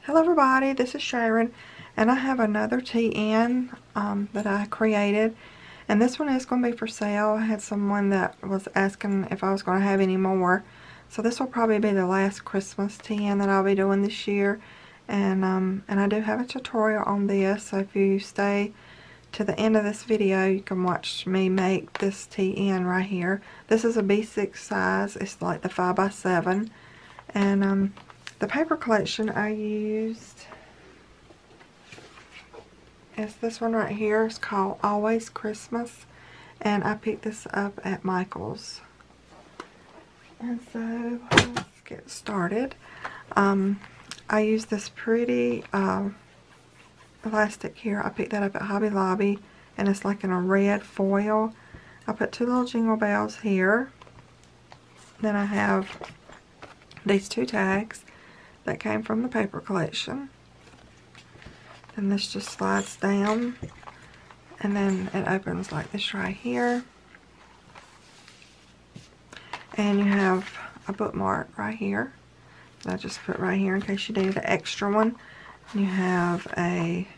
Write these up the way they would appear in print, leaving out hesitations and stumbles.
Hello everybody, this is Sharon, and I have another TN that I created, and this one is going to be for sale. I had someone that was asking if I was going to have any more, so this will probably be the last Christmas TN that I'll be doing this year, and I do have a tutorial on this, so if you stay to the end of this video you can watch me make this TN right here. This is a B6 size, it's like the 5x7, and the paper collection I used is this one right here. It's called Always Christmas, and I picked this up at Michael's. And so let's get started. I used this pretty elastic here. I picked that up at Hobby Lobby, and it's like in a red foil. I put two little jingle bells here. Then I have these two tags that came from the paper collection. And this just slides down, and then it opens like this right here. And you have a bookmark right here that I just put right here in case you needed an extra one. And you have a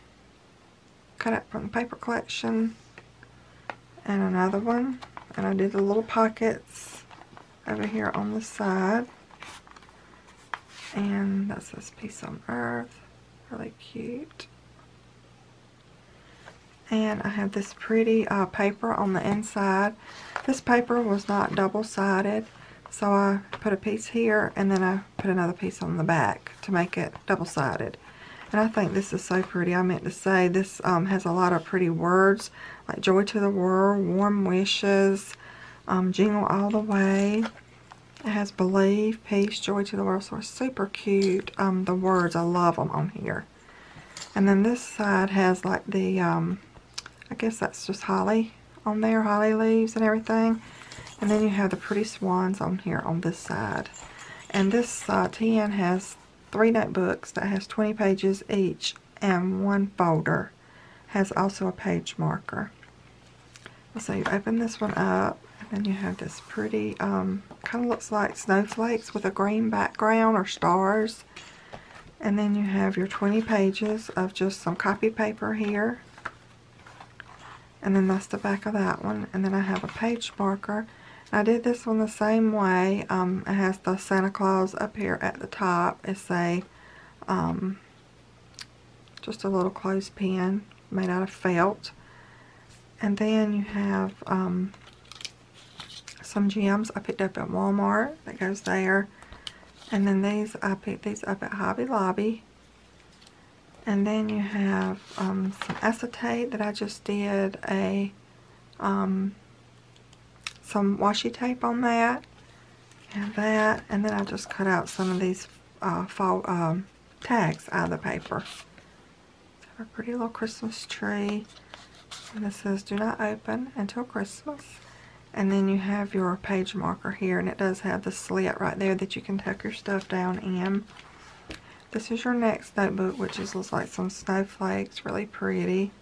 cutout from the paper collection and another one. And I did the little pockets over here on the side. And that says Peace on Earth. Really cute. And I have this pretty paper on the inside. This paper was not double-sided, so I put a piece here and then I put another piece on the back to make it double-sided. And I think this is so pretty. I meant to say this has a lot of pretty words like Joy to the World, Warm Wishes, Jingle All the Way. It has Believe, Peace, Joy to the World, so it's super cute. The words, I love them on here. And then this side has like the, I guess that's just holly on there, holly leaves and everything. And then you have the pretty swans on here on this side. And this TN has 3 notebooks that has 20 pages each, and 1 folder. Has also a page marker. So you open this one up, and then you have this pretty, kind of looks like snowflakes with a green background or stars. And then you have your 20 pages of just some copy paper here. And then that's the back of that one. And then I have a page marker. I did this one the same way. It has the Santa Claus up here at the top. It's a, just a little clothespin made out of felt. And then you have some gems I picked up at Walmart that goes there. And then these, I picked these up at Hobby Lobby. And then you have some acetate that I just did a some washi tape on that. And that, and then I just cut out some of these fall tags out of the paper. So a pretty little Christmas tree. And this says do not open until Christmas. And then you have your page marker here, and it does have the slit right there that you can tuck your stuff down in. This is your next notebook, which looks like some snowflakes, really pretty.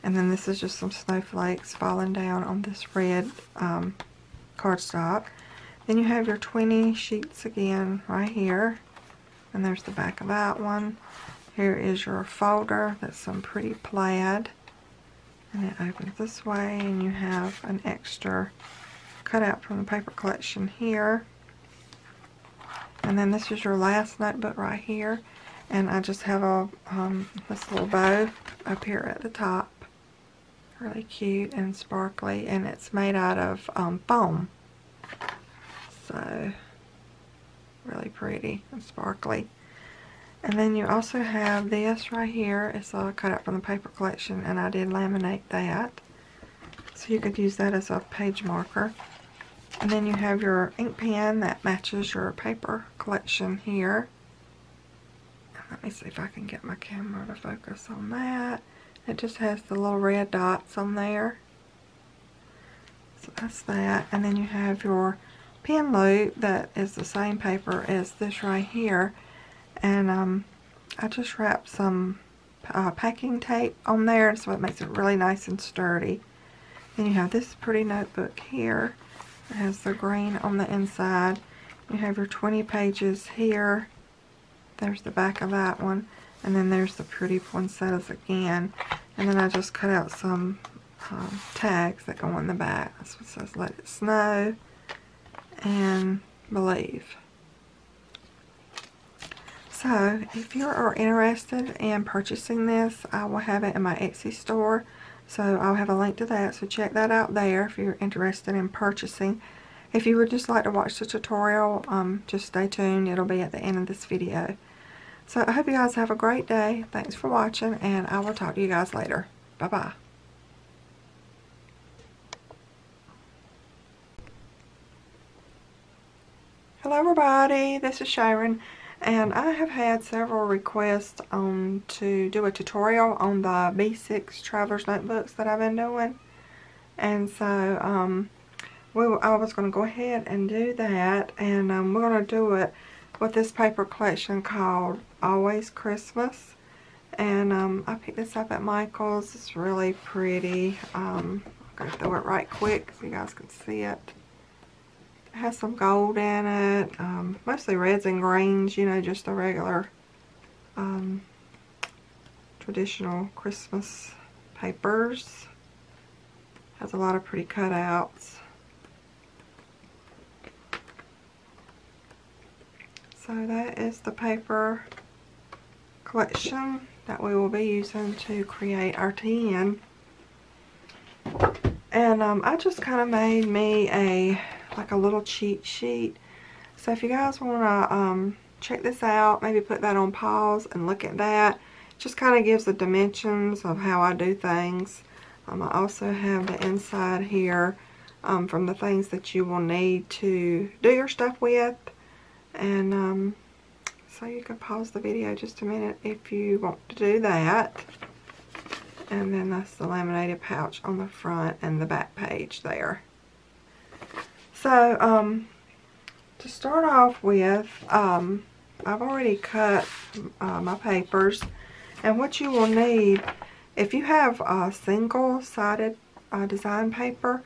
And then this is just some snowflakes falling down on this red cardstock. Then you have your 20 sheets again right here. And there's the back of that one. Here is your folder. That's some pretty plaid. And it opens this way, and you have an extra cutout from the paper collection here. And then this is your last notebook right here. And I just have a this little bow up here at the top. Really cute and sparkly, and it's made out of foam. So really pretty and sparkly. And then you also have this right here. It's a cutout from the paper collection, and I did laminate that. So you could use that as a page marker. And then you have your ink pen that matches your paper collection here. Let me see if I can get my camera to focus on that. It just has the little red dots on there. So that's that. And then you have your pen loop that is the same paper as this right here. And I just wrapped some packing tape on there so it makes it really nice and sturdy. Then you have this pretty notebook here. It has the green on the inside. You have your 20 pages here There's the back of that one. And then there's the pretty poinsettias again. And then I just cut out some tags that go in the back. This one says Let It Snow and Believe. So if you are interested in purchasing this, I will have it in my Etsy store. So I'll have a link to that. So check that out there if you're interested in purchasing. If you would just like to watch the tutorial, just stay tuned. It'll be at the end of this video. So I hope you guys have a great day. Thanks for watching, and I will talk to you guys later. Bye-bye. Hello everybody, this is Sharon, and I have had several requests to do a tutorial on the B6 Traveler's Notebooks that I've been doing. And so I was going to go ahead and do that, and we're going to do it with this paper collection called Always Christmas. And I picked this up at Michael's. It's really pretty. I'm going to do it right quick so you guys can see it. It has some gold in it, mostly reds and greens, you know, just the regular traditional Christmas papers. Has a lot of pretty cutouts. So that is the paper collection that we will be using to create our tin. And I just kind of made me like a little cheat sheet. So if you guys want to check this out, maybe put that on pause and look at that. Just kind of gives the dimensions of how I do things. I also have the inside here from the things that you will need to do your stuff with. And so you can pause the video just a minute if you want to do that. And then that's the laminated pouch on the front and the back page there. So to start off with, I've already cut my papers. And what you will need, if you have a single-sided design paper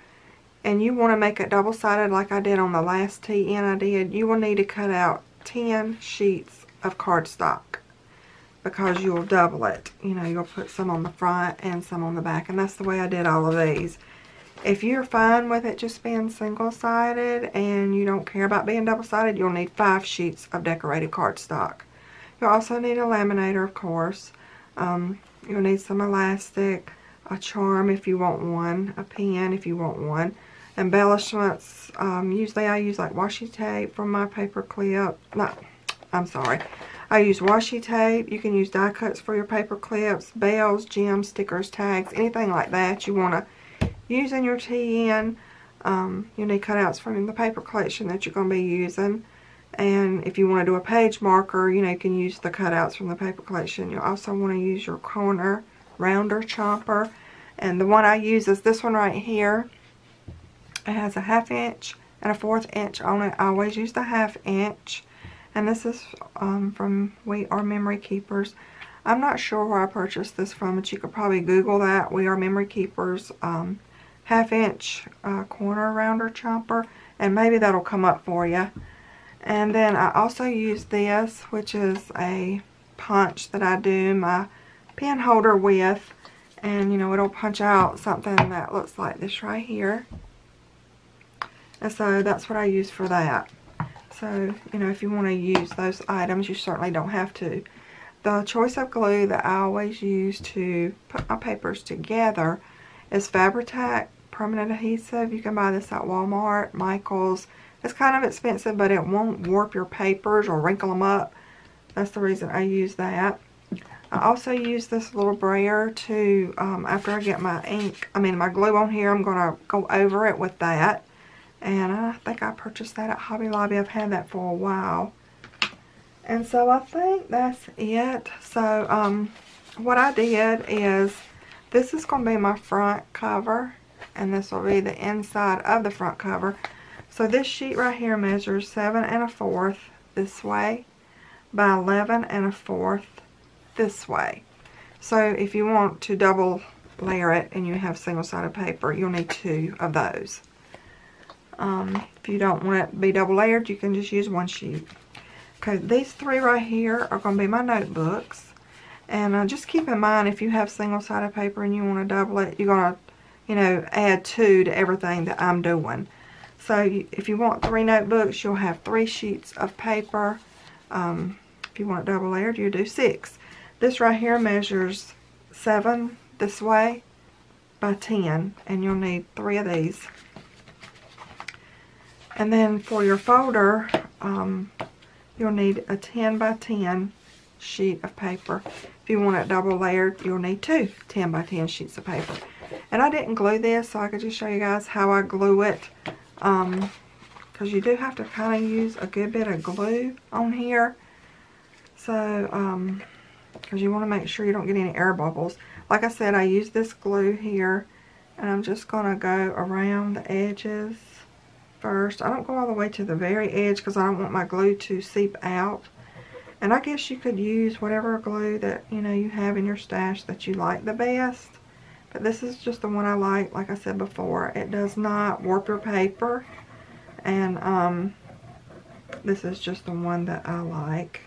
and you want to make it double-sided like I did on the last TN I did, you will need to cut out 10 sheets of cardstock because you'll double it. You know, you'll put some on the front and some on the back, and that's the way I did all of these. If you're fine with it just being single-sided and you don't care about being double-sided, you'll need 5 sheets of decorated cardstock. You'll also need a laminator, of course. You'll need some elastic, a charm if you want one, a pen if you want one. Embellishments, usually I use like washi tape from my paper clip. No, I'm sorry. I use washi tape. You can use die cuts for your paper clips, bells, gems, stickers, tags, anything like that you want to use in your TN. You need cutouts from the paper collection that you're going to be using. And if you want to do a page marker, you know, you can use the cutouts from the paper collection. You also want to use your corner rounder chomper. And the one I use is this one right here. It has a 1/2 inch and a 1/4 inch on it. I always use the 1/2 inch. And this is from We Are Memory Keepers. I'm not sure where I purchased this from, but you could probably Google that. We Are Memory Keepers 1/2 inch corner rounder chomper. And maybe that'll come up for you. And then I also use this, which is a punch that I do my pen holder with. And, you know, it'll punch out something that looks like this right here. And so that's what I use for that. So, you know, if you want to use those items, you certainly don't have to. The choice of glue that I always use to put my papers together is Fabri-Tac permanent adhesive. You can buy this at Walmart, Michael's. It's kind of expensive, but it won't warp your papers or wrinkle them up. That's the reason I use that. I also use this little brayer to, after I get my my glue on here, I'm going to go over it with that. And I think I purchased that at Hobby Lobby. I've had that for a while. And so I think that's it. So what I did is, this is going to be my front cover. And this will be the inside of the front cover. So this sheet right here measures 7 1/4 this way by 11 1/4 this way. So if you want to double layer it and you have single-sided paper, you'll need 2 of those. If you don't want it to be double layered, you can just use 1 sheet. Okay, these three right here are going to be my notebooks. And just keep in mind, if you have single-sided paper and you want to double it, you're going to, you know, add 2 to everything that I'm doing. So if you want 3 notebooks, you'll have 3 sheets of paper. If you want it double layered, you do 6. This right here measures 7 this way by 10, and you'll need 3 of these. And then for your folder, you'll need a 10 by 10 sheet of paper. If you want it double layered, you'll need 2 10 by 10 sheets of paper. And I didn't glue this, so I could just show you guys how I glue it. Because you do have to kind of use a good bit of glue on here. So, because you want to make sure you don't get any air bubbles. Like I said, I use this glue here, and I'm just going to go around the edges first. I don't go all the way to the very edge because I don't want my glue to seep out. And I guess you could use whatever glue that, you know, you have in your stash that you like the best. But this is just the one I like I said before. It does not warp your paper. And this is just the one that I like.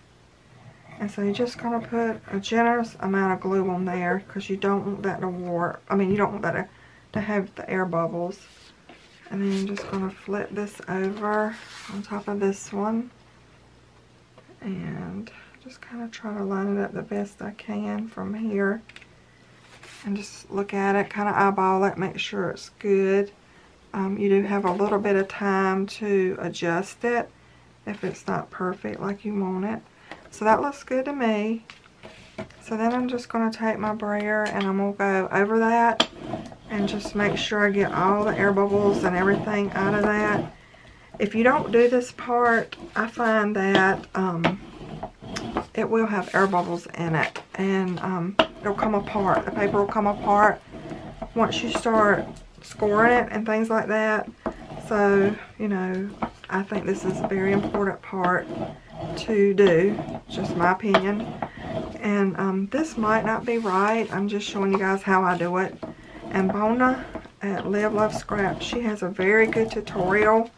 And so you're just going to put a generous amount of glue on there because you don't want that to warp. I mean, you don't want that to have the air bubbles. And then you're just going to flip this over on top of this one. And just kind of try to line it up the best I can from here. And just look at it, kind of eyeball it, make sure it's good. You do have a little bit of time to adjust it if it's not perfect like you want it. So that looks good to me. So then I'm just going to take my brayer and I'm going to go over that and just make sure I get all the air bubbles and everything out of that. If you don't do this part, I find that it will have air bubbles in it, and it'll come apart. The paper will come apart once you start scoring it and things like that. So, you know, I think this is a very important part to do. Just my opinion. And this might not be right. I'm just showing you guys how I do it. And Bona at Live Love Scrap, she has a very good tutorial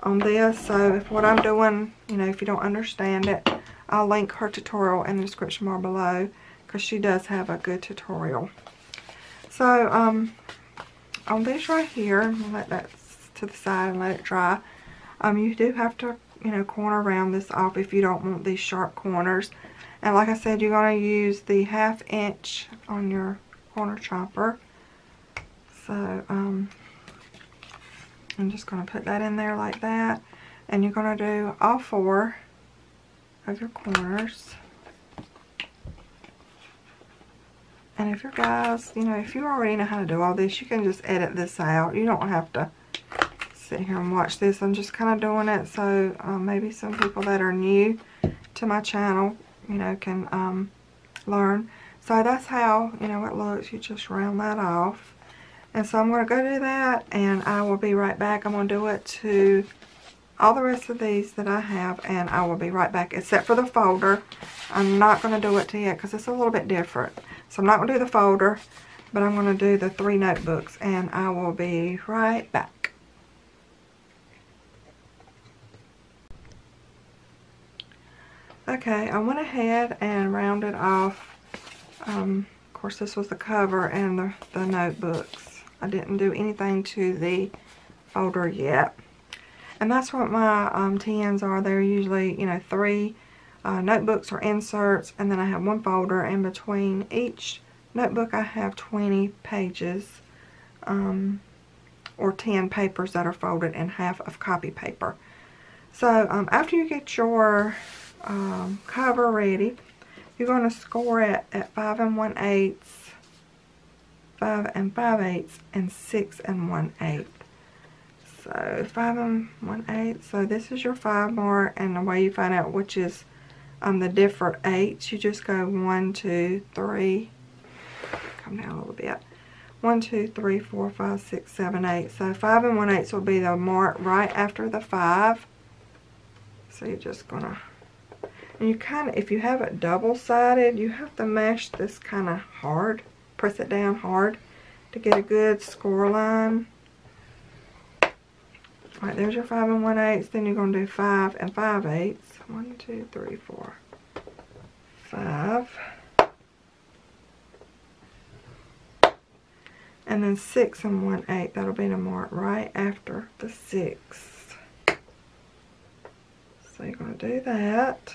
on this. So if what I'm doing, you know, if you don't understand it, I'll link her tutorial in the description bar below because she does have a good tutorial. So on this right here, I'm gonna let that to the side and let it dry. You do have to, you know, corner around this off if you don't want these sharp corners. And like I said, you're going to use the 1/2 inch on your corner chopper. So I'm just going to put that in there like that. And you're going to do all 4 of your corners. And if you guys, you know, if you already know how to do all this, you can just edit this out. You don't have to sit here and watch this. I'm just kind of doing it so maybe some people that are new to my channel, you know, can learn. So that's how, you know, it looks. You just round that off. And so I'm going to go do that, and I will be right back. I'm going to do it to all the rest of these that I have, and I will be right back, except for the folder. I'm not going to do it to yet because it's a little bit different. So I'm not going to do the folder, but I'm going to do the 3 notebooks, and I will be right back. Okay, I went ahead and rounded off, of course this was the cover and the notebooks. I didn't do anything to the folder yet. And that's what my 10s are. They're usually, you know, 3 notebooks or inserts, and then I have 1 folder, and between each notebook I have 20 pages or 10 papers that are folded in 1/2 of copy paper. So after you get your cover ready, you're going to score it at 5 1/8, 5 5/8, and 6 1/8. So 5 1/8. So this is your 5 mark, and the way you find out which is the different 8s, you just go 1, 2, 3. Come down a little bit. 1, 2, 3, 4, 5, 6, 7, 8. So 5 1/8 will be the mark right after the 5. So you're just gonna, and you kind of, if you have it double-sided, you have to mash this kind of hard, press it down hard to get a good score line. Alright, there's your 5 1/8. Then you're going to do 5 5/8. 1, 2, 3, 4, 5. And then 6 and 1/8. That'll be the mark right after the 6. So you're going to do that.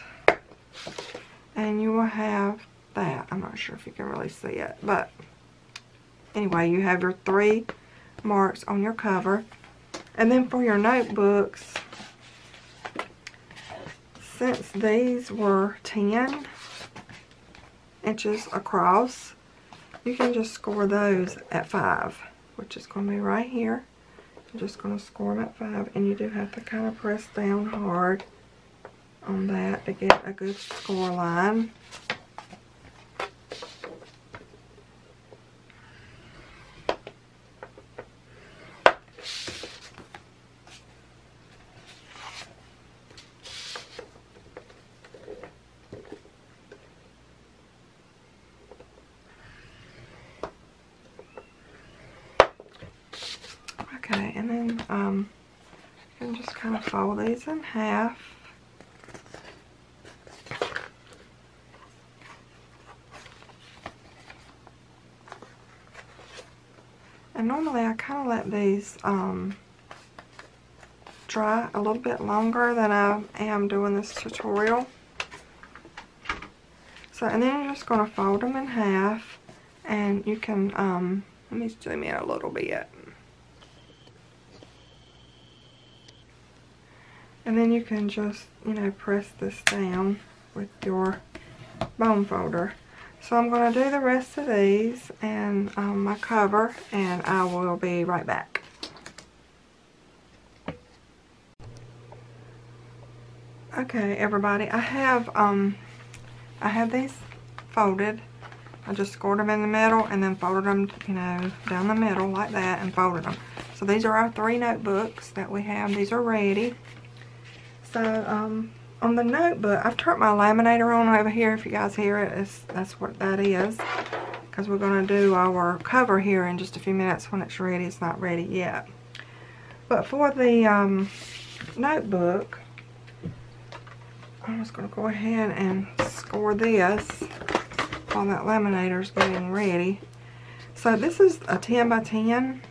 And you will have that. I'm not sure if you can really see it. But anyway, you have your 3 marks on your cover. And then for your notebooks, since these were 10 inches across, you can just score those at 5, which is going to be right here. You're just going to score them at 5, and you do have to kind of press down hard on that to get a good score line. Okay, and then you can just kind of fold these in half. And normally I kind of let these dry a little bit longer than I am doing this tutorial. So, and then you're just going to fold them in half, and you can, let me zoom in a little bit. And then you can just, you know, press this down with your bone folder. So I'm going to do the rest of these and my cover, and I will be right back. Okay, everybody, I have these folded. I just scored them in the middle and then folded them, you know, down the middle like that and folded them. So these are our 3 notebooks that we have. These are ready. So, on the notebook, I've turned my laminator on over here. If you guys hear it, that's what that is. Because we're going to do our cover here in just a few minutes when it's ready. It's not ready yet. But for the notebook, I'm just going to go ahead and score this while that laminator is getting ready. So this is a 10 by 10.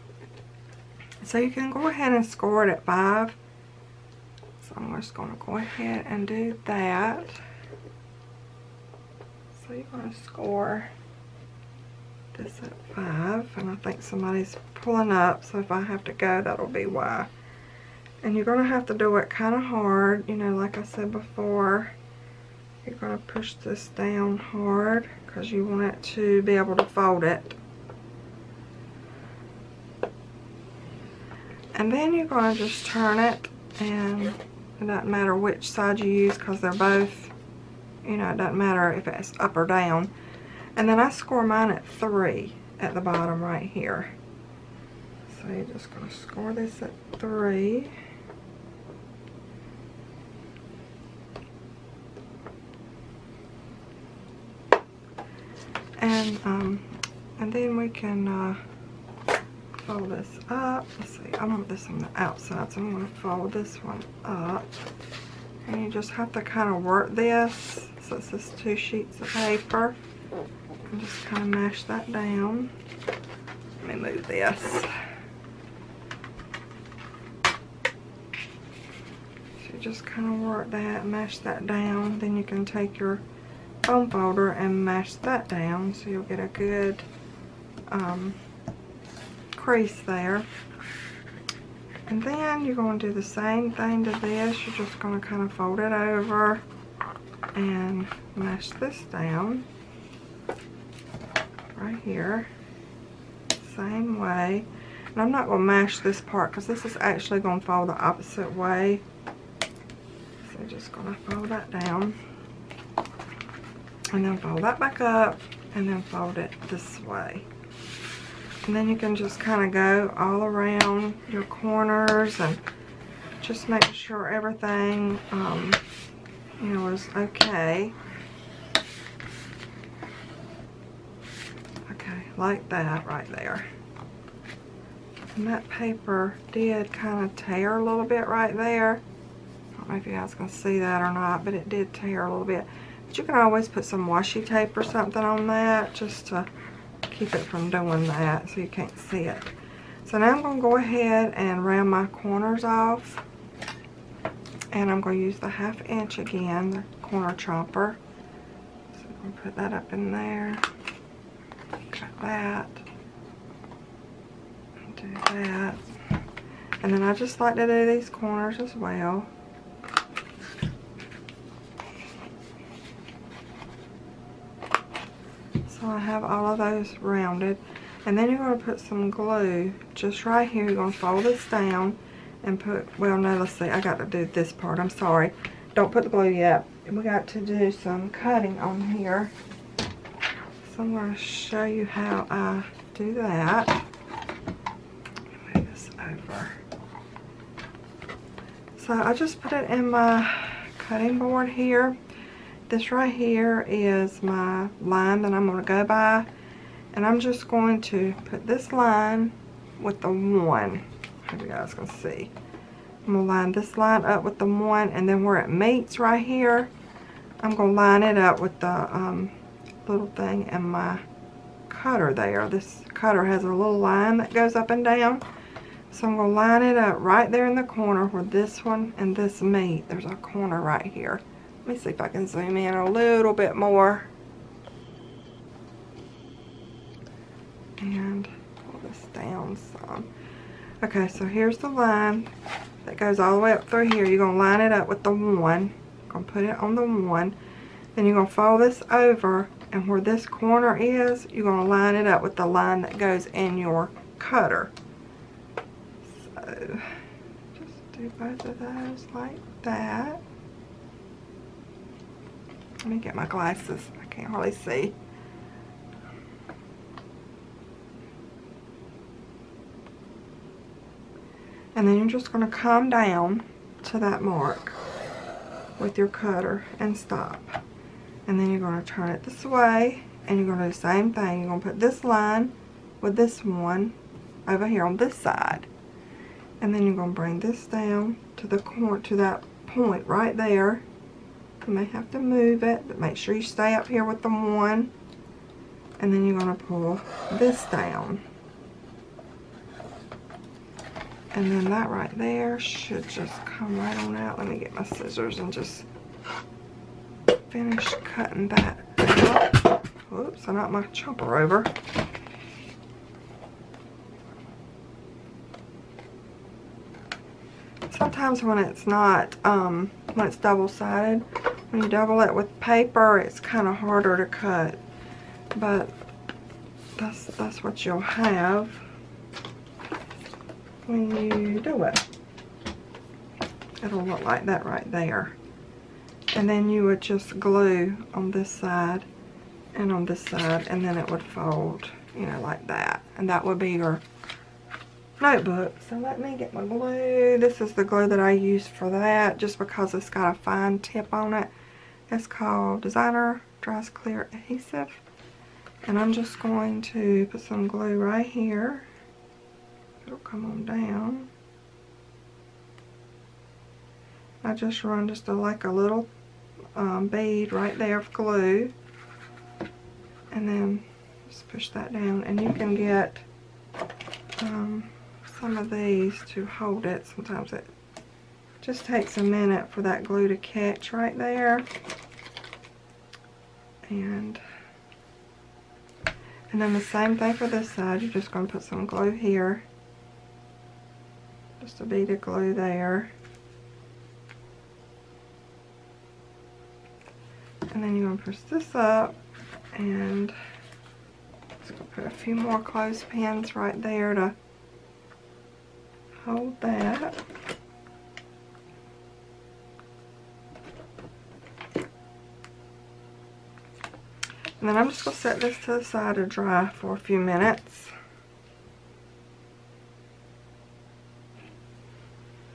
So you can go ahead and score it at 5. So I'm just going to go ahead and do that. So you're going to score this at 5. And I think somebody's pulling up, so if I have to go, that'll be why. And you're going to have to do it kind of hard. You know, like I said before, you're going to push this down hard because you want it to be able to fold it. And then you're going to just turn it, and it doesn't matter which side you use because they're both, you know, it doesn't matter if it's up or down. And then I score mine at 3 at the bottom right here. So you're just going to score this at 3. And then we can fold this up. Let's see, I want this on the outside, so I'm going to fold this one up. And you just have to kind of work this. So it's just 2 sheets of paper. And just kind of mash that down. Let me move this. So you just kind of work that, mash that down. Then you can take your bone folder and mash that down so you'll get a good crease there. And then you're going to do the same thing to this. You're just going to kind of fold it over and mash this down right here, same way. And I'm not going to mash this part because this is actually going to fold the opposite way. So just going to fold that down and then fold that back up and then fold it this way. And then you can just kind of go all around your corners and just make sure everything, you know, is okay. Okay, like that right there. And that paper did kind of tear a little bit right there. I don't know if you guys can see that or not, but it did tear a little bit. But you can always put some washi tape or something on that just to keep it from doing that so you can't see it. So now I'm going to go ahead and round my corners off. And I'm going to use the 1/2 inch again, the corner chomper. So I'm going to put that up in there. Cut that. And do that. And then I just like to do these corners as well. So I have all of those rounded. And then you're going to put some glue just right here. You're going to fold this down and put, well, no, let's see. I got to do this part. I'm sorry. Don't put the glue yet. We got to do some cutting on here. So I'm going to show you how I do that. Move this over. So I just put it in my cutting board here. This right here is my line that I'm going to go by. And I'm just going to put this line with the 1. Hope you guys can see. I'm going to line this line up with the 1, and then where it meets right here, I'm going to line it up with the little thing in my cutter there. This cutter has a little line that goes up and down. So I'm going to line it up right there in the corner where this one and this meet. There's a corner right here. Let me see if I can zoom in a little bit more. And pull this down some. Okay, so here's the line that goes all the way up through here. You're going to line it up with the 1. You're going to put it on the 1. Then you're going to fold this over, and where this corner is, you're going to line it up with the line that goes in your cutter. So, just do both of those like that. Let me get my glasses. I can't hardly see. And then you're just going to come down to that mark with your cutter and stop. And then you're going to turn it this way, and you're going to do the same thing. You're going to put this line with this one over here on this side. And then you're going to bring this down to the corner, to that point right there. You may have to move it, but make sure you stay up here with the 1. And then you're going to pull this down. And then that right there should just come right on out. Let me get my scissors and just finish cutting that out. Oops, I knocked my chomper over. Sometimes when it's not, when it's double-sided, when you double it with paper, it's kind of harder to cut. But that's what you'll have when you do it. It'll look like that right there. And then you would just glue on this side and on this side, and then it would fold, you know, like that. And that would be your notebook. So let me get my glue. This is the glue that I use for that, just because it's got a fine tip on it. It's called Designer Dries Clear Adhesive. And I'm just going to put some glue right here. It'll come on down. I just run just like a little bead right there of glue, and then just push that down. And you can get some of these to hold it. Sometimes it just takes a minute for that glue to catch right there. And then the same thing for this side. You're just going to put some glue here. Just a bead of glue there. And then you're going to push this up, and just going to put a few more clothespins right there to hold that. And then I'm just going to set this to the side to dry for a few minutes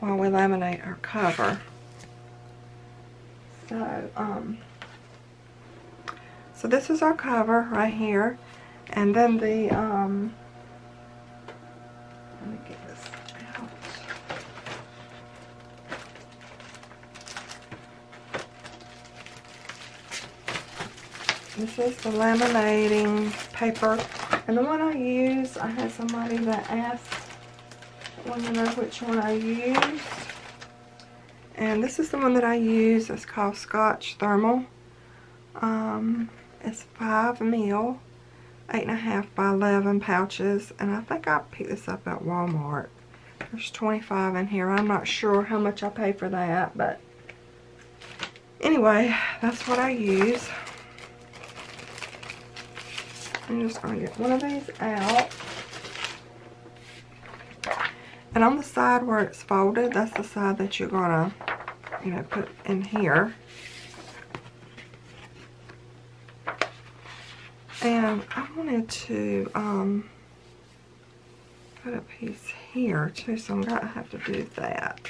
while we laminate our cover. So this is our cover right here, and then the let me get this out. This is the laminating paper. And the one I use, I had somebody that asked, wanted to know which one I use. And this is the one that I use. It's called Scotch Thermal. It's 5 mil, 8.5 by 11 pouches. And I think I picked this up at Walmart. There's 25 in here. I'm not sure how much I paid for that, but anyway, that's what I use. I'm just going to get one of these out. And on the side where it's folded, that's the side that you're going to, you know, put in here. And I wanted to put a piece here too, so I'm going to have to do that.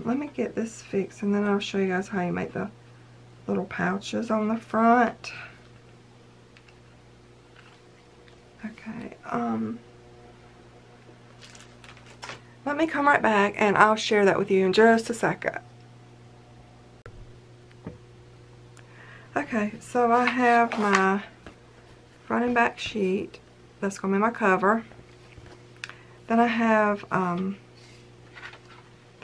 Let me get this fixed, and then I'll show you guys how you make the little pouches on the front. Okay, let me come right back and I'll share that with you in just a second. Okay, so I have my front and back sheet. That's going to be my cover. Then I have the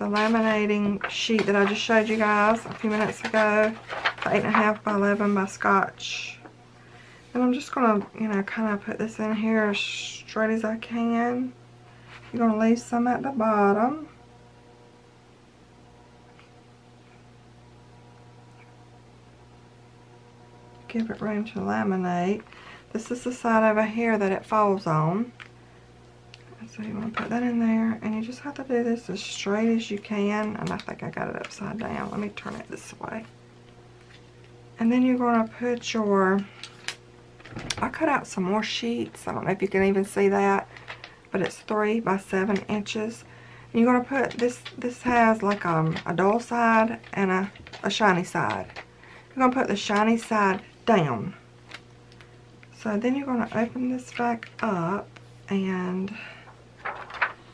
laminating sheet that I just showed you guys a few minutes ago, the 8.5 by 11 by Scotch. And I'm just going to, you know, kind of put this in here as straight as I can. You're going to leave some at the bottom. Give it room to laminate. This is the side over here that it falls on. So you want to put that in there, and you just have to do this as straight as you can. And I think I got it upside down. Let me turn it this way. And then you're going to put your, I cut out some more sheets. I don't know if you can even see that, but it's 3 by 7 inches. And you're going to put this, has like a dull side and a shiny side. You're going to put the shiny side down. So then you're going to open this back up and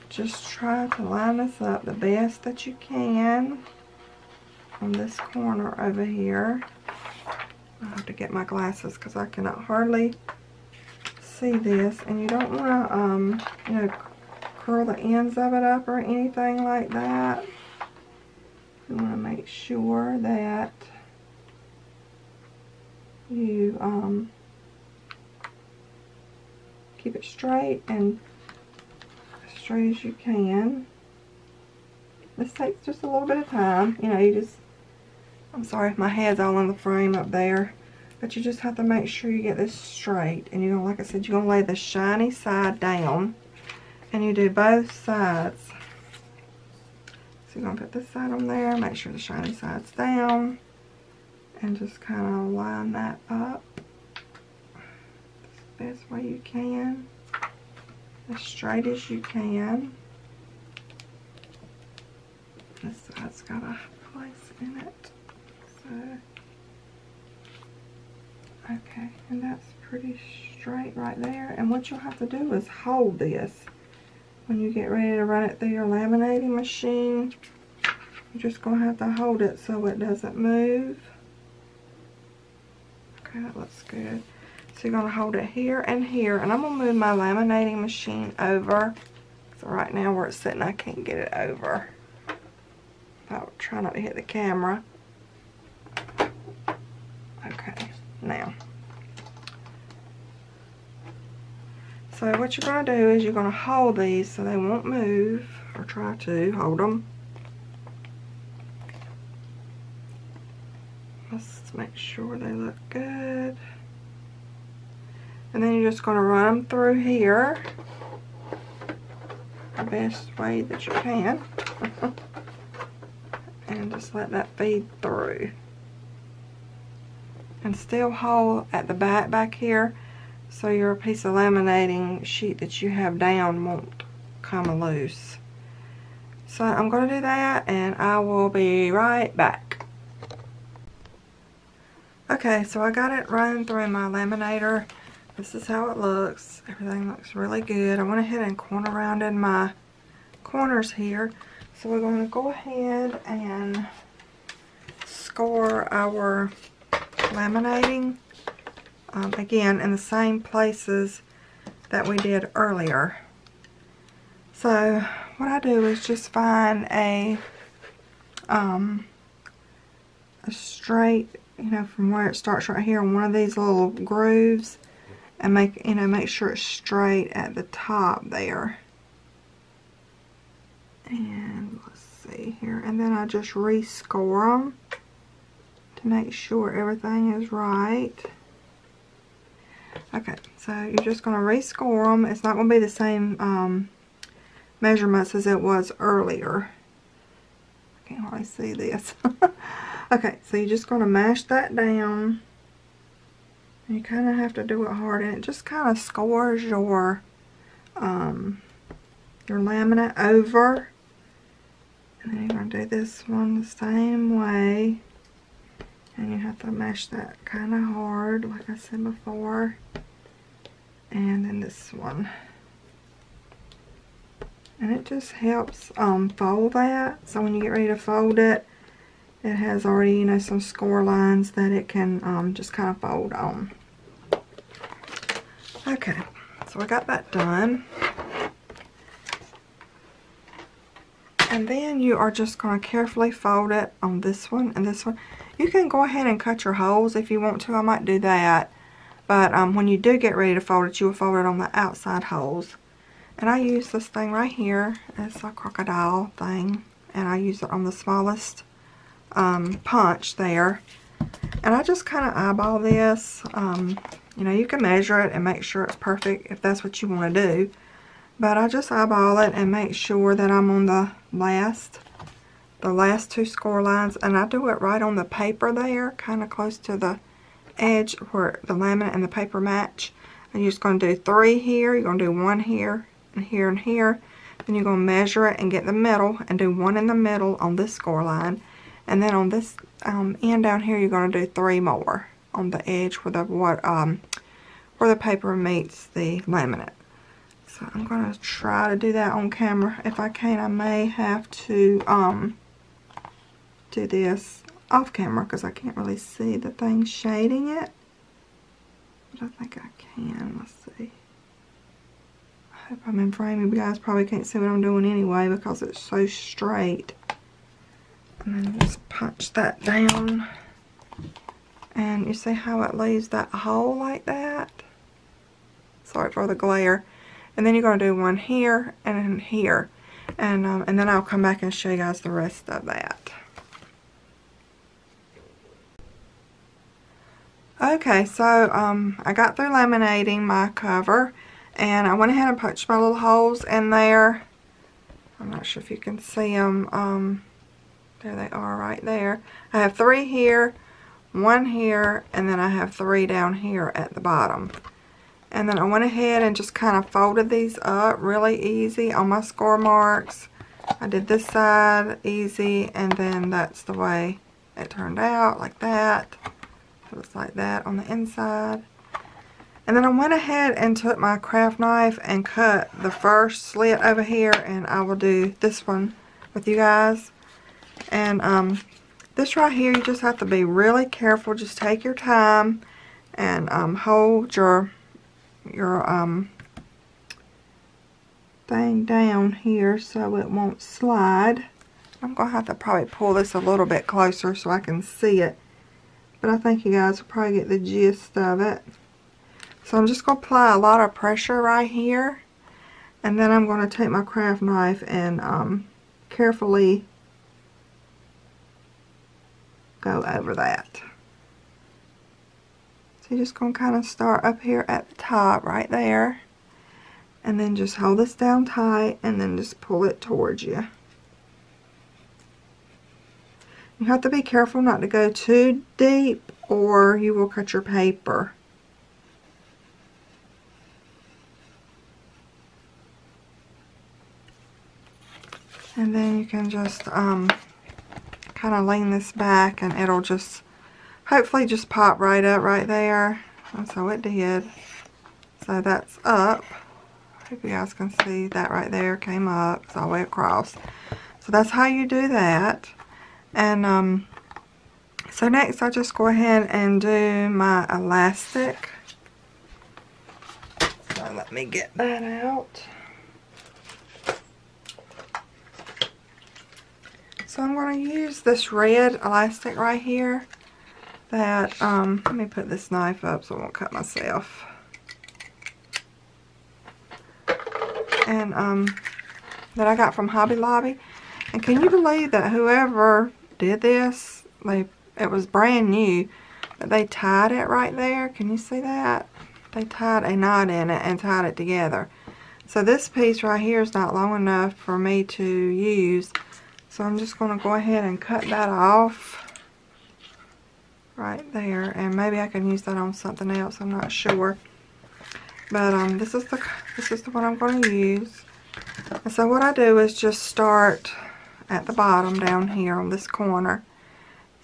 just try to line this up the best that you can on this corner over here. I have to get my glasses because I cannot hardly see this. And you don't want to, you know, curl the ends of it up or anything like that. You want to make sure that you keep it straight and as straight as you can. This takes just a little bit of time. You know, you just, I'm sorry if my head's all in the frame up there, but you just have to make sure you get this straight. And you're going to, like I said, you're going to lay the shiny side down, and you do both sides. So you're going to put this side on there, make sure the shiny side's down, and just kind of line that up the best way you can, as straight as you can. This side's got a place in it. So, okay, and that's pretty straight right there. And what you'll have to do is hold this when you get ready to run it through your laminating machine. You're just going to have to hold it so it doesn't move. Okay, that looks good. So you're going to hold it here and here. And I'm going to move my laminating machine over. So right now where it's sitting, I can't get it over. I'll try not to hit the camera. Okay, now. So what you're going to do is you're going to hold these so they won't move, or try to hold them. Let's make sure they look good. And then you're just going to run them through here the best way that you can. And just let that feed through. And still hold at the back here, so your piece of laminating sheet that you have down won't come loose. So I'm going to do that, and I will be right back. Okay, so I got it running through my laminator. This is how it looks. Everything looks really good. I went ahead and corner rounded my corners here. So we're going to go ahead and score our laminating again in the same places that we did earlier. So what I do is just find a straight, you know, from where it starts right here on one of these little grooves, and make sure it's straight at the top there. And let's see here, and then I just rescore them to make sure everything is right. Okay, so you're just going to rescore them. It's not going to be the same measurements as it was earlier. I can't hardly see this. Okay, so you're just going to mash that down. And you kind of have to do it hard, and it just kind of scores your laminate over. And then you're going to do this one the same way. And you have to mash that kind of hard, like I said before. And then this one. And it just helps fold that. So when you get ready to fold it, it has already, you know, some score lines that it can just kind of fold on. Okay, so I got that done. And then you are just going to carefully fold it on this one and this one. You can go ahead and cut your holes if you want to. I might do that. But when you do get ready to fold it, you will fold it on the outside holes. And I use this thing right here. It's a crocodile thing. And I use it on the smallest punch there. And I just kind of eyeball this. You know, you can measure it and make sure it's perfect if that's what you want to do. But I just eyeball it and make sure that I'm on the last two score lines. And I do it right on the paper there, kind of close to the edge where the laminate and the paper match. And you're just going to do 3 here. You're going to do 1 here and here and here. Then you're going to measure it and get the middle and do 1 in the middle on this score line. And then on this end down here, you're going to do 3 more on the edge where the paper meets the laminate. So I'm going to try to do that on camera. If I can, I may have to do this off camera because I can't really see the thing shading it. But I think I can. Let's see. I hope I'm in frame. You guys probably can't see what I'm doing anyway because it's so straight. And then just punch that down. And you see how it leaves that hole like that? Sorry for the glare. And then you're going to do 1 here and here. And then I'll come back and show you guys the rest of that. Okay, so I got through laminating my cover. And I went ahead and punched my little holes in there. I'm not sure if you can see them. There they are right there. I have 3 here, 1 here, and then I have 3 down here at the bottom. And then I went ahead and just kind of folded these up really easy on my score marks. I did this side easy, and then that's the way it turned out, like that. It looks like that on the inside. And then I went ahead and took my craft knife and cut the first slit over here, and I will do this one with you guys. And this right here, you just have to be really careful. Just take your time and hold your thing down here so it won't slide. I'm going to have to probably pull this a little bit closer so I can see it. But I think you guys will probably get the gist of it. So I'm just going to apply a lot of pressure right here. And then I'm going to take my craft knife and carefully go over that. So you're just going to kind of start up here at the top right there. And then just hold this down tight and then just pull it towards you. You have to be careful not to go too deep or you will cut your paper. And then you can just kind of lean this back and it'll just hopefully just pop right up right there. And so it did. So that's up. I hope you guys can see that right there came up. It's all the way across. So that's how you do that. And so next I just go ahead and do my elastic. Let me get that out. So I'm going to use this red elastic right here that, let me put this knife up so I won't cut myself. And, that I got from Hobby Lobby. And can you believe that whoever did this, it was brand new, but they tied it right there. Can you see that? They tied a knot in it and tied it together. So this piece right here is not long enough for me to use. So I'm just going to go ahead and cut that off right there. And maybe I can use that on something else. I'm not sure. But this is the one I'm going to use. And so what I do is just start at the bottom down here on this corner.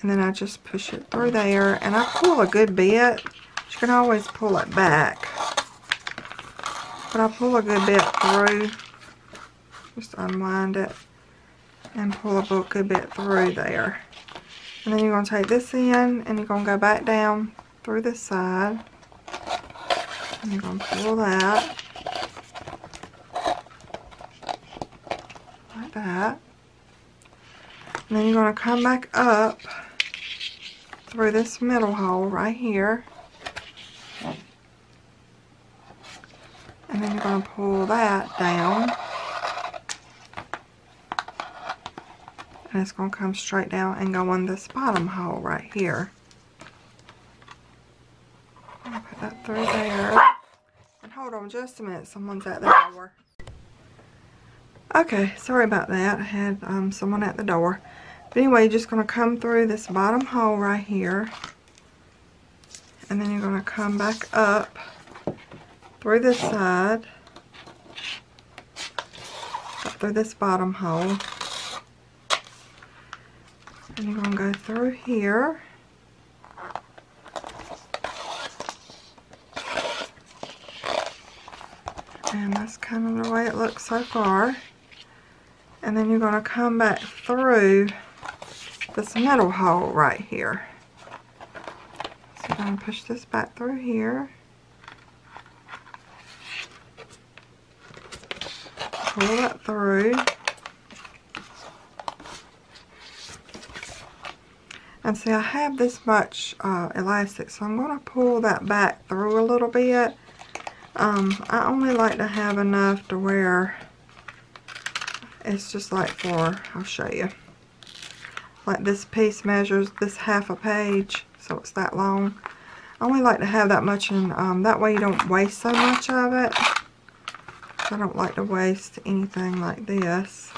And then I just push it through there. And I pull a good bit. You can always pull it back. But I pull a good bit through. Just unwind it. And pull a good bit through there. And then you're going to take this in and you're going to go back down through this side. And you're going to pull that. Like that. And then you're going to come back up through this middle hole right here. And then you're going to pull that down. And it's going to come straight down and go in this bottom hole right here. I'll put that through there. And hold on just a minute, someone's at the door. Okay, sorry about that. I had someone at the door. But anyway, you're just going to come through this bottom hole right here. And then you're going to come back up through this side. Up through this bottom hole. And you're going to go through here. And that's kind of the way it looks so far. And then you're going to come back through this middle hole right here. So you're going to push this back through here. Pull that through. And see, I have this much elastic, so I'm going to pull that back through a little bit. I only like to have enough to where it's just like for, I'll show you. Like this piece measures this half a page, so it's that long. I only like to have that much, and that way you don't waste so much of it. I don't like to waste anything like this.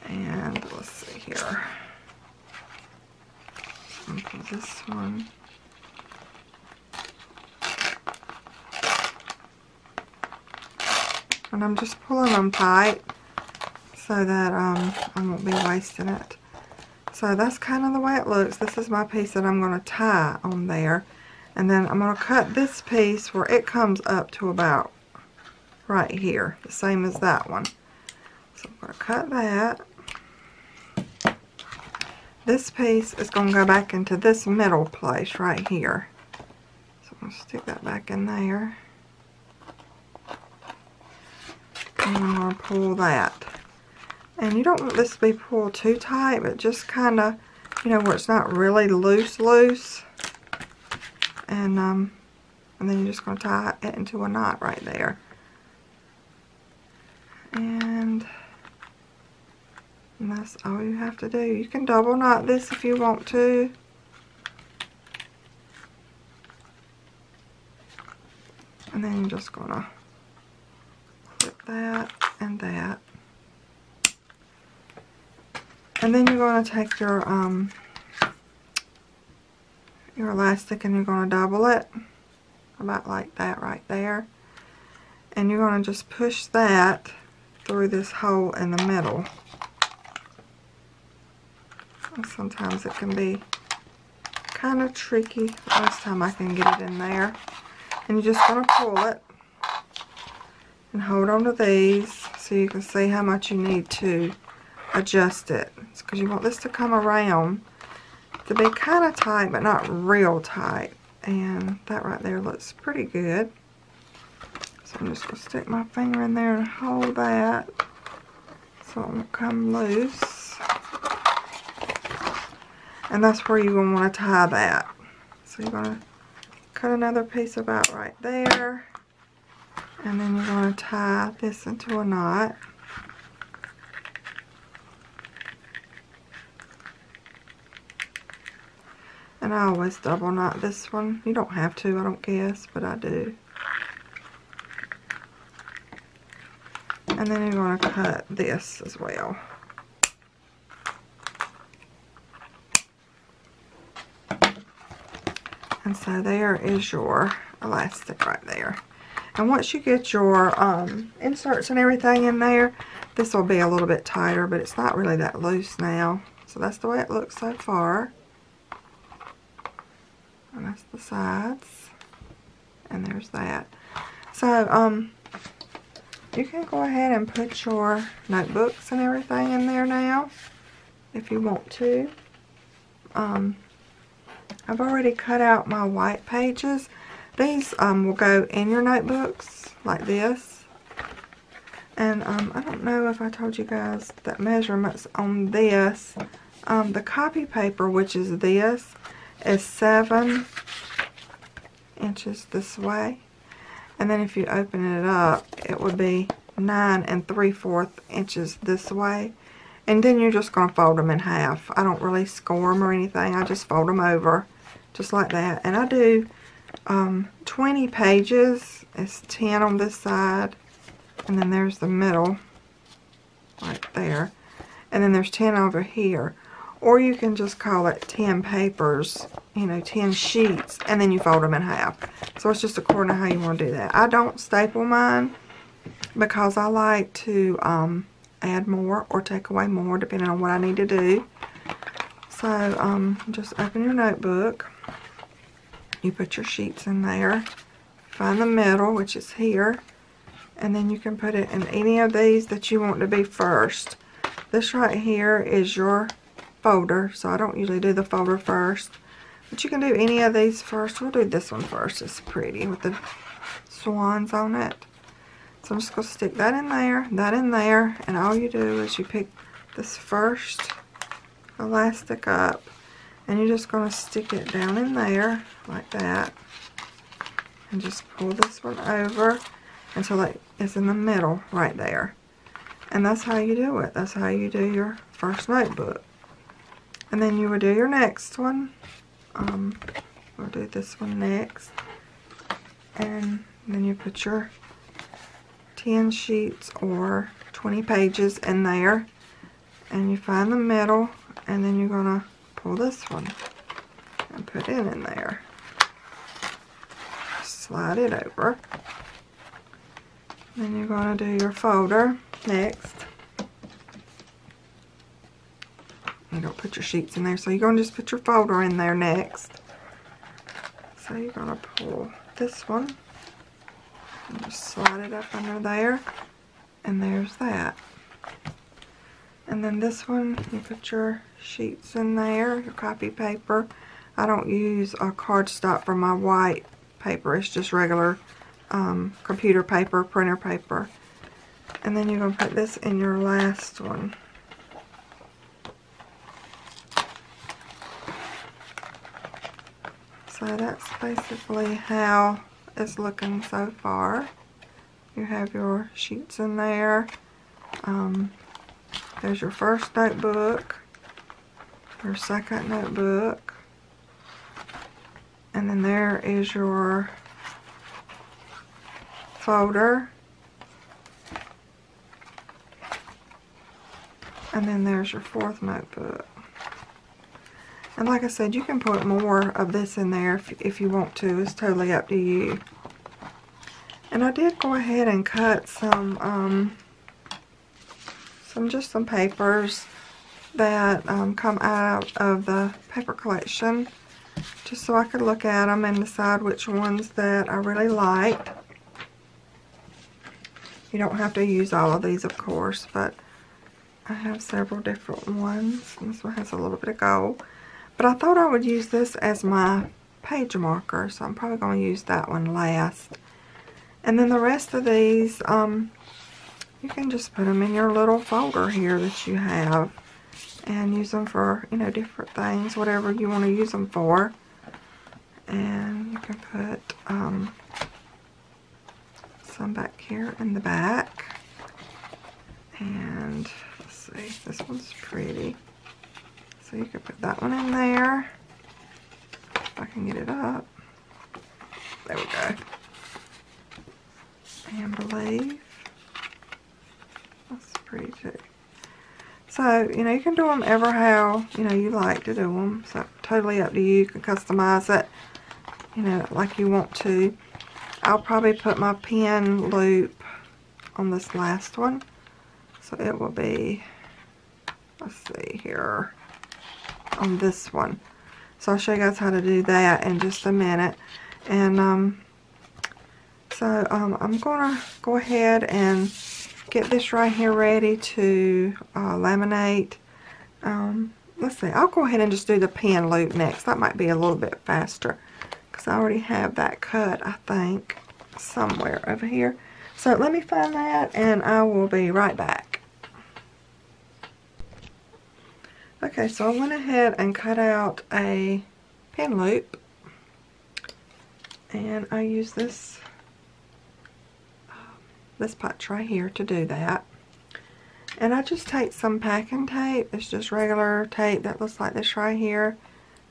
And let's see here. Put this one. And I'm just pulling them tight so that I won't be wasting it. So that's kind of the way it looks. This is my piece that I'm going to tie on there. And then I'm going to cut this piece where it comes up to about right here. The same as that one. So I'm going to cut that. This piece is going to go back into this middle place right here. So I'm going to stick that back in there. And I'm going to pull that. And you don't want this to be pulled too tight, but just kind of, you know, where it's not really loose. And then you're just going to tie it into a knot right there. And that's all you have to do. You can double knot this if you want to. And then you're just going to clip that and that. And then you're going to take your elastic and you're going to double it. About like that right there. And you're going to just push that through this hole in the middle. And sometimes it can be kind of tricky. Most time I can get it in there. And you're just going to pull it and hold on to these so you can see how much you need to adjust it. It's because you want this to come around to be kind of tight but not real tight. And that right there looks pretty good. So I'm just going to stick my finger in there and hold that so it won't come loose. And that's where you're going to want to tie that. So you're going to cut another piece about right there. And then you're going to tie this into a knot. And I always double knot this one. You don't have to, I don't guess, but I do. And then you're going to cut this as well. And so there is your elastic right there. And once you get your inserts and everything in there, this will be a little bit tighter, but it's not really that loose now. So that's the way it looks so far. And that's the sides. And there's that. So, you can go ahead and put your notebooks and everything in there now, if you want to. I've already cut out my white pages. These will go in your notebooks, like this. And I don't know if I told you guys that measurements on this. The copy paper, which is this, is 7 inches this way. And then if you open it up, it would be 9 3/4 inches this way. And then you're just going to fold them in half. I don't really score them or anything. I just fold them over, just like that. And I do 20 pages. It's 10 on this side. And then there's the middle, right there. And then there's 10 over here. Or you can just call it 10 papers, you know, 10 sheets, and then you fold them in half. So it's just according to how you want to do that. I don't staple mine because I like to add more or take away more depending on what I need to do. So just open your notebook. You put your sheets in there. Find the middle, which is here. And then you can put it in any of these that you want to be first. This right here is your folder, so I don't usually do the folder first, but you can do any of these first. We'll do this one first. It's pretty with the swans on it. So I'm just going to stick that in there, and all you do is you pick this first elastic up, and you're just going to stick it down in there like that, and just pull this one over until it is in the middle right there. And that's how you do it. That's how you do your first notebook. And then you would do your next one. We'll do this one next. And then you put your 10 sheets or 20 pages in there. And you find the middle. And then you're going to pull this one and put it in there. Slide it over. Then you're going to do your folder next. You don't put your sheets in there, so you're going to just put your folder in there next. So you're going to pull this one and just slide it up under there, and there's that. And then this one, you put your sheets in there, your copy paper. I don't use a cardstock for my white paper. It's just regular computer paper, printer paper. And then you're going to put this in your last one. So that's basically how it's looking so far. You have your sheets in there. There's your first notebook, your second notebook, and then there is your folder, and then there's your fourth notebook. And like I said, you can put more of this in there if you want to. It's totally up to you. And I did go ahead and cut some papers that come out of the paper collection, just so I could look at them and decide which ones that I really liked. You don't have to use all of these, of course, but I have several different ones. This one has a little bit of gold. But I thought I would use this as my page marker, so I'm probably going to use that one last. And then the rest of these, you can just put them in your little folder here that you have and use them for, you know, different things, whatever you want to use them for. And you can put some back here in the back. And let's see, this one's pretty. So you could put that one in there. If I can get it up. There we go. And Believe. That's pretty too. So, you know, you can do them ever how, you know, you like to do them. So, totally up to you. You can customize it, you know, like you want to. I'll probably put my pin loop on this last one. So, it will be, let's see here, on this one. So, I'll show you guys how to do that in just a minute. And, I'm going to go ahead and get this right here ready to laminate. Let's see, I'll go ahead and just do the pin loop next. That might be a little bit faster because I already have that cut, I think, somewhere over here. So let me find that and I will be right back. Okay, so I went ahead and cut out a pin loop, and I use this patch right here to do that. And I just take some packing tape. It's just regular tape that looks like this right here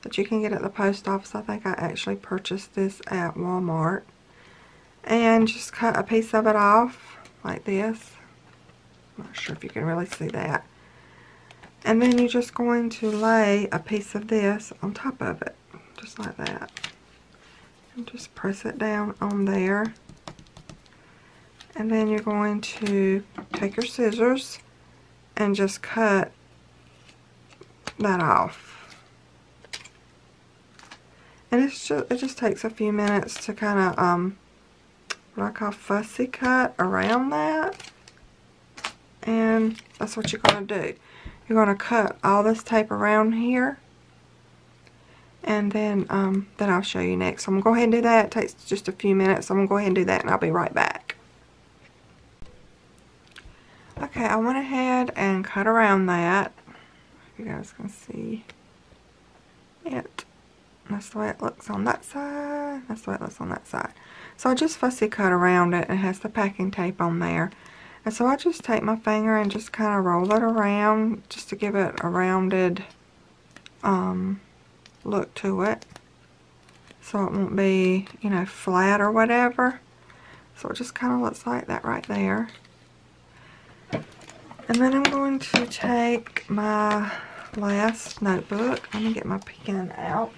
that you can get at the post office. I think I actually purchased this at Walmart. And just cut a piece of it off like this. I'm not sure if you can really see that. And then you're just going to lay a piece of this on top of it, just like that. And just press it down on there. And then you're going to take your scissors and just cut that off. And it just takes a few minutes to kind of what I call fussy cut around that. And that's what you're going to do. You're going to cut all this tape around here. And then I'll show you next. So I'm going to go ahead and do that. It takes just a few minutes. So I'm going to go ahead and do that and I'll be right back. Okay, I went ahead and cut around that. You guys can see it. That's the way it looks on that side. That's the way it looks on that side. So I just fussy cut around it. It has the packing tape on there. And so I just take my finger and just kind of roll it around just to give it a rounded look to it. So it won't be, you know, flat or whatever. So it just kind of looks like that right there. And then I'm going to take my last notebook. Let me get my pen out.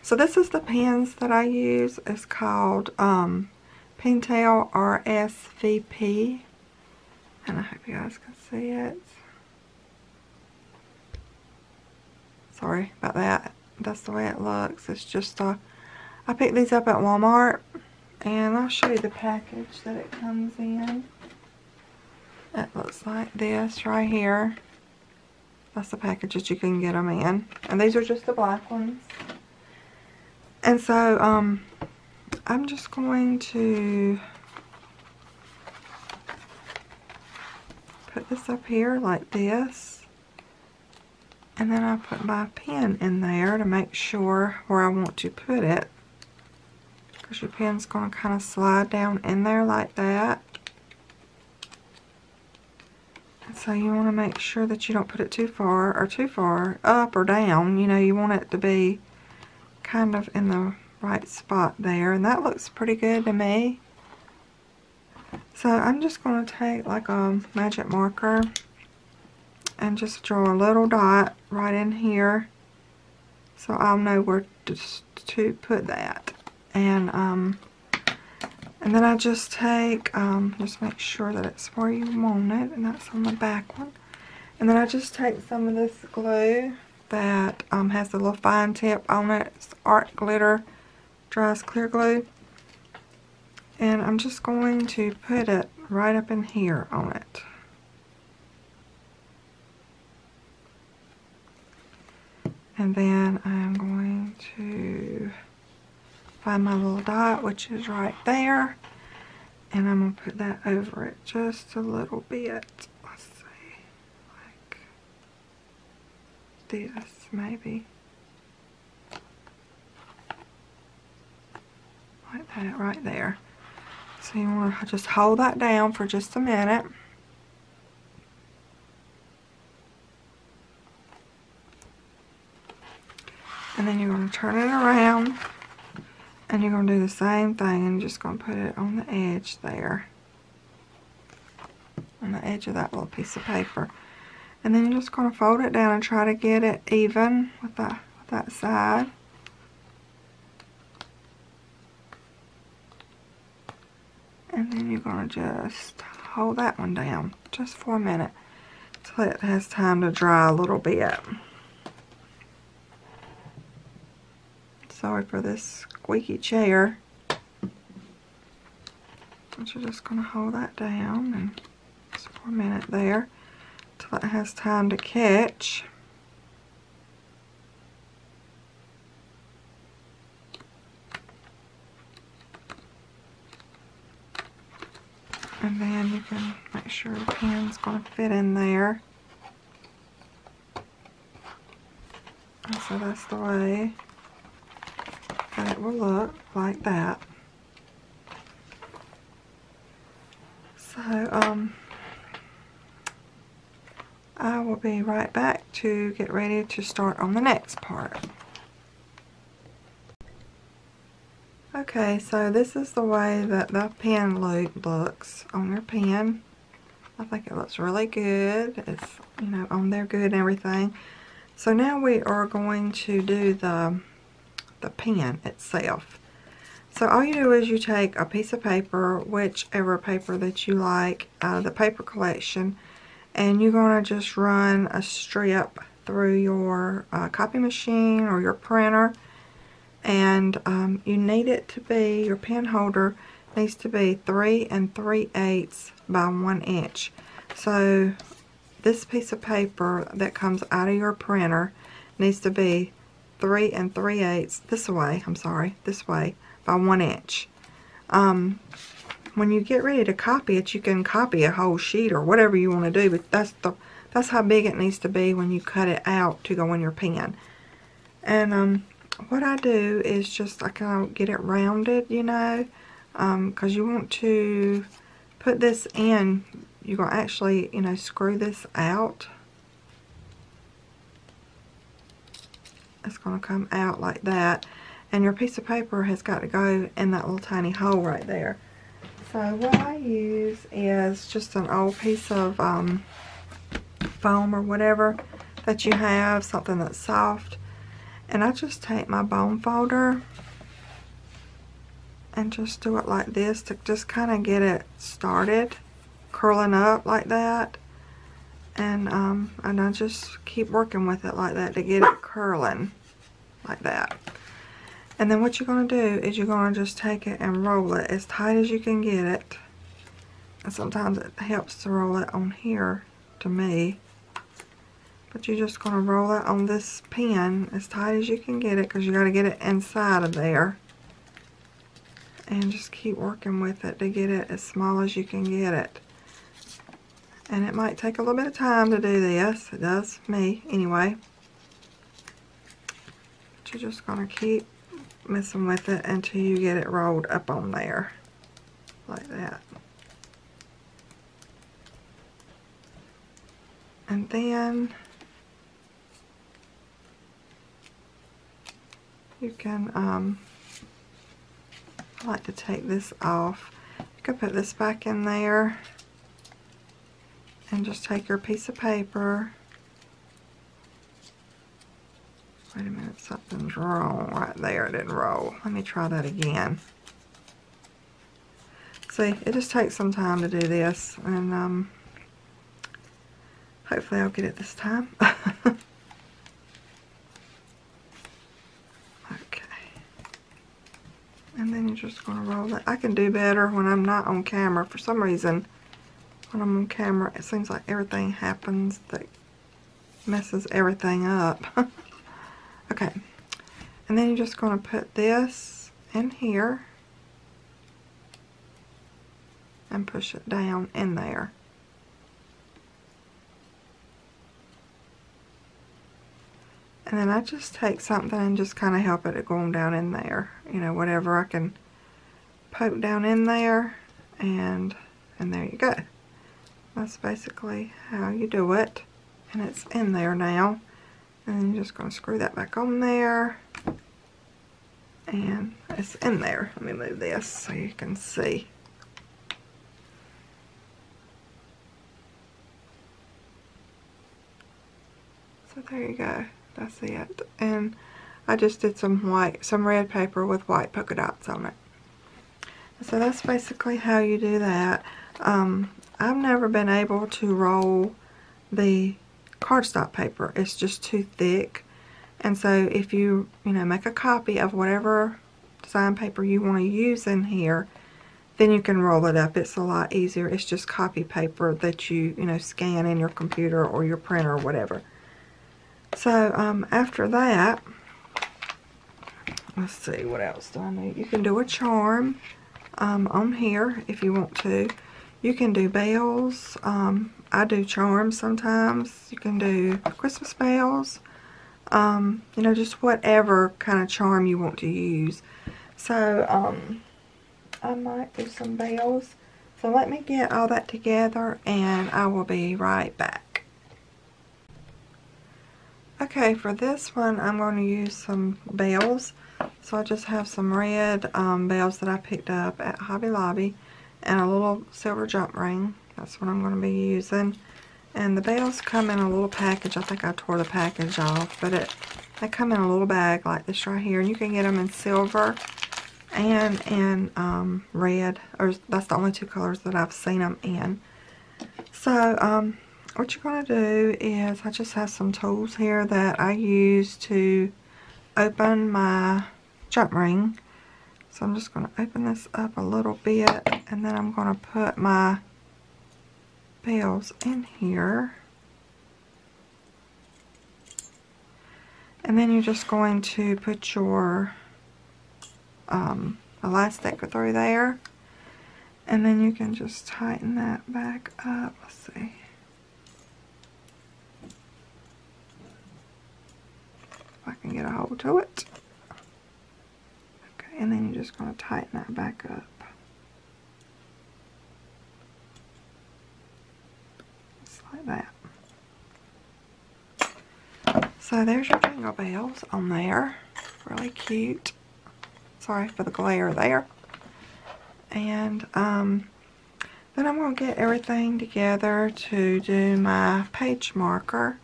So this is the pens that I use. It's called Pentel RSVP. And I hope you guys can see it. Sorry about that. That's the way it looks. It's just, I picked these up at Walmart, and I'll show you the package that it comes in. It looks like this right here. That's the package that you can get them in. And these are just the black ones. And so, I'm just going to put this up here like this. And then I put my pen in there to make sure where I want to put it. Because your pen's going to kind of slide down in there like that. And so you want to make sure that you don't put it too far up or down. You know, you want it to be kind of in the right spot there. And that looks pretty good to me. So I'm just going to take like a magic marker and just draw a little dot right in here so I'll know where to put that. And then I just take, just make sure that it's where you want it, and that's on the back one. And then I just take some of this glue that has a little fine tip on it. It's Art Glitter Dries Clear Glue. And I'm just going to put it right up in here on it. And then I'm going to find my little dot, which is right there. And I'm going to put that over it just a little bit. Let's see, like this maybe. Like that right there. So you want to just hold that down for just a minute. And then you're going to turn it around. And you're going to do the same thing, and you're just going to put it on the edge there. On the edge of that little piece of paper. And then you're just going to fold it down and try to get it even with that side. And then you're going to just hold that one down just for a minute till it has time to dry a little bit. Sorry for this squeaky chair. But you're just going to hold that down and just for a minute there till it has time to catch. And then you can make sure the pen's going to fit in there. And so that's the way that it will look, like that. So, I will be right back to get ready to start on the next part. Okay, so this is the way that the pen loop looks on your pen. I think it looks really good. It's, you know, on there good and everything. So now we are going to do the pen itself. So all you do is you take a piece of paper, whichever paper that you like, the paper collection, and you're going to just run a strip through your copy machine or your printer. And you need it to be, your pen holder needs to be 3 3/8 by 1 inch. So this piece of paper that comes out of your printer needs to be 3 3/8 this way, this way by 1 inch. When you get ready to copy it, you can copy a whole sheet or whatever you want to do, but that's how big it needs to be when you cut it out to go in your pen. And what I do is just I kind of get it rounded, you know, because you want to put this in. You're going to actually, you know, screw this out. It's going to come out like that. And your piece of paper has got to go in that little tiny hole right there. So what I use is just an old piece of foam or whatever that you have, something that's soft. And I just take my bone folder and just do it like this to just kind of get it started, curling up like that. And I just keep working with it like that to get it curling like that. And then what you're going to do is you're going to just take it and roll it as tight as you can get it. And sometimes it helps to roll it on here, to me. But you're just going to roll it on this pen as tight as you can get it, because you got to get it inside of there. And just keep working with it to get it as small as you can get it. And it might take a little bit of time to do this. It does me anyway. But you're just going to keep messing with it until you get it rolled up on there. Like that. And then you can, I like to take this off. You can put this back in there and just take your piece of paper. Wait a minute, something's wrong right there. It didn't roll. Let me try that again. See, it just takes some time to do this, and hopefully I'll get it this time. And then you're just going to roll it. I can do better when I'm not on camera. For some reason, when I'm on camera, it seems like everything happens that messes everything up. Okay, and then you're just going to put this in here and push it down in there. And then I just take something and just kind of help it going down in there. You know, whatever I can poke down in there, and there you go. That's basically how you do it. And it's in there now. And then you're just going to screw that back on there. And it's in there. Let me move this so you can see. So there you go. That's it. And I just did some red paper with white polka dots on it. So that's basically how you do that. I've never been able to roll the cardstock paper. It's just too thick. And so if you make a copy of whatever design paper you want to use in here, then you can roll it up. It's a lot easier. It's just copy paper that you scan in your computer or your printer or whatever. So after that, let's see, what else do I need? You can do a charm on here if you want to. You can do bells. I do charms sometimes. You can do Christmas bells. Just whatever kind of charm you want to use. So I might do some bells. So let me get all that together and I will be right back. Okay, for this one I'm going to use some bells. So I just have some red bells that I picked up at Hobby Lobby and a little silver jump ring. That's what I'm going to be using. And the bells come in a little package. I think I tore the package off, but they come in a little bag like this right here. And you can get them in silver and in red. Or that's the only two colors that I've seen them in. So what you're going to do is, I just have some tools here that I use to open my jump ring. So I'm just going to open this up a little bit, and then I'm going to put my bells in here. And then you're just going to put your elastic through there. And then you can just tighten that back up. Let's see. If I can get a hold to it. Okay, and then you're just going to tighten that back up. Just like that. So there's your jingle bells on there. Really cute. Sorry for the glare there. And then I'm going to get everything together to do my page marker.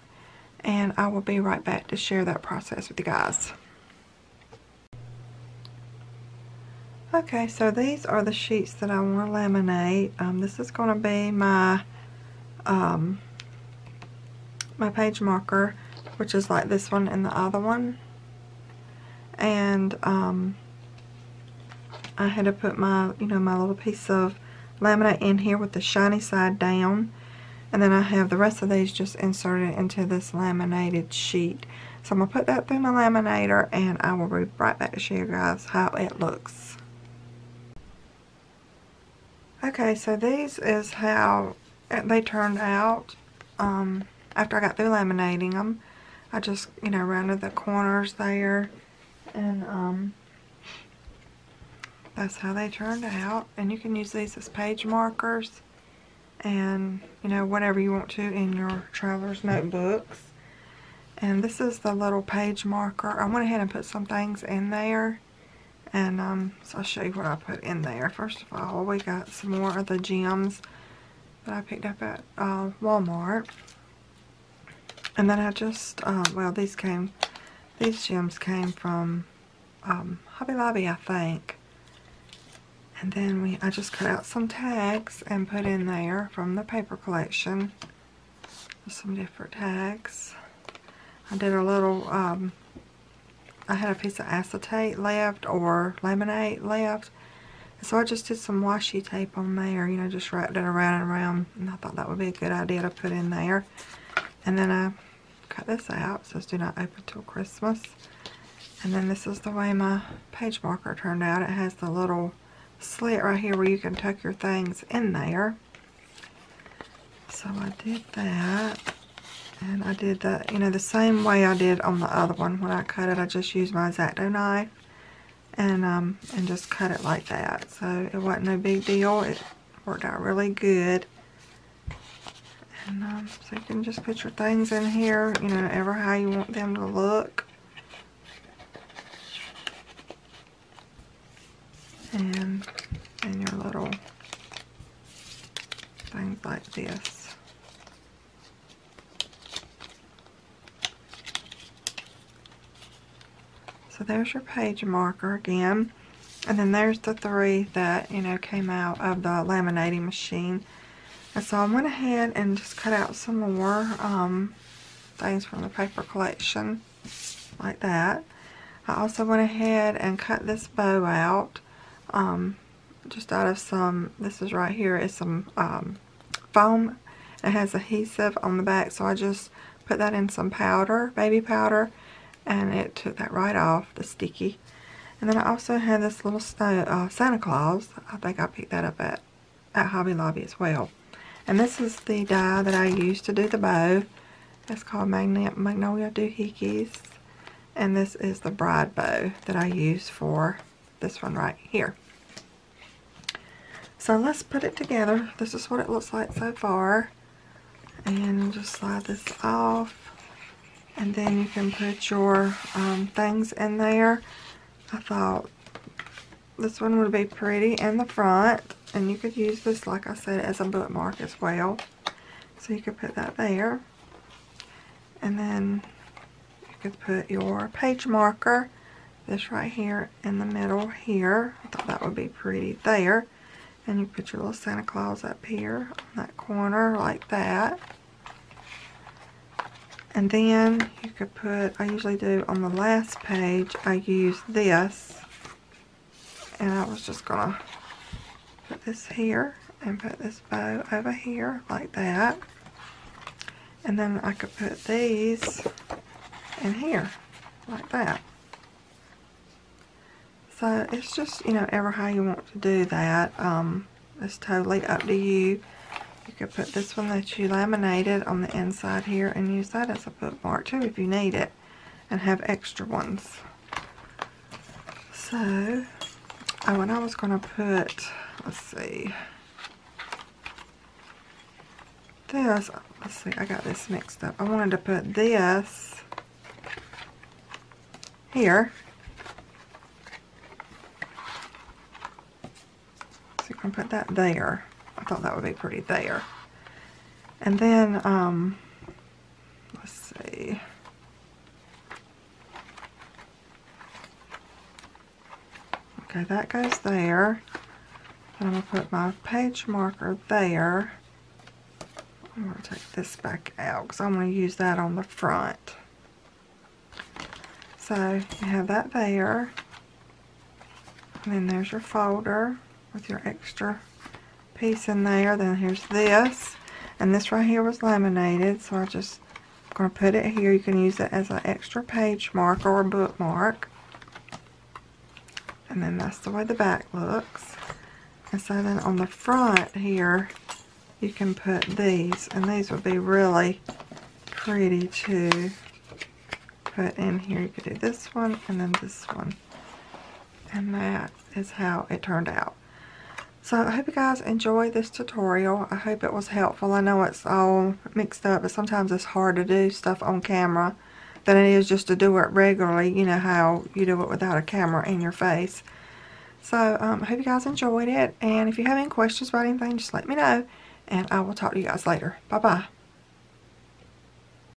And I will be right back to share that process with you guys. Okay, so these are the sheets that I want to laminate. This is going to be my my page marker, which is like this one and the other one. And I had to put my my little piece of laminate in here with the shiny side down. And then I have the rest of these just inserted into this laminated sheet. So I'm going to put that through my laminator and I will be right back to show you guys how it looks. Okay, so these is how they turned out after I got through laminating them. I just, rounded the corners there, and that's how they turned out. And you can use these as page markers and whatever you want to in your traveler's notebooks. And this is the little page marker. I went ahead and put some things in there, and so I'll show you what I put in there. First of all, we got some more of the gems that I picked up at Walmart. And then I just well, these gems came from Hobby Lobby, I think. And then I just cut out some tags and put in there from the paper collection. Just some different tags. I did a little, I had a piece of acetate left or laminate left. And so I just did some washi tape on there, just wrapped it around and around. And I thought that would be a good idea to put in there. And then I cut this out. It says do not open till Christmas. And then this is the way my page marker turned out. It has the little slit right here where you can tuck your things in there. So I did that. And I did that, you know, the same way I did on the other one. When I cut it, I just used my X-Acto knife and just cut it like that. So it wasn't no big deal. It worked out really good. And so you can just put your things in here, you know, ever how you want them to look. And your little things like this. So there's your page marker again. And then there's the 3 that, you know, came out of the laminating machine. And so I went ahead and just cut out some more things from the paper collection, like that. I also went ahead and cut this bow out, just out of some, this is right here, is some foam. It has adhesive on the back, so I just put that in some powder, baby powder, and it took that right off, the sticky. And then I also had this little Santa Claus. I think I picked that up at Hobby Lobby as well. And this is the die that I used to do the bow. It's called Magnolia Doohickeys. And this is the bride bow that I use for this one right here. So let's put it together. This is what it looks like so far. And just slide this off. And then you can put your things in there. I thought this one would be pretty in the front. And you could use this, like I said, as a bookmark as well. So you could put that there. And then you could put your page marker, this right here in the middle here. I thought that would be pretty there. And you put your little Santa Claus up here on that corner like that. And then you could put, I usually do on the last page, I use this. And I was just going to put this here and put this bow over here like that. And then I could put these in here like that. So it's just, you know, ever how you want to do that. It's totally up to you. You could put this one that you laminated on the inside here and use that as a bookmark too if you need it, and have extra ones. So when I was going to put, let's see, this, let's see, I got this mixed up. I wanted to put this here. So you can put that there. I thought that would be pretty there. And then, let's see. Okay, that goes there. And I'm going to put my page marker there. I'm going to take this back out because I'm going to use that on the front. So you have that there. And then there's your folder with your extra piece in there. Then here's this. And this right here was laminated. So I just going to put it here. You can use it as an extra page marker or bookmark. And then that's the way the back looks. And so then on the front here, you can put these. And these would be really pretty to put in here. You could do this one and then this one. And that is how it turned out. So I hope you guys enjoyed this tutorial. I hope it was helpful. I know it's all mixed up, but sometimes it's hard to do stuff on camera than it is just to do it regularly, you know how you do it without a camera in your face. So I hope you guys enjoyed it, and if you have any questions about anything, just let me know, and I will talk to you guys later. Bye bye.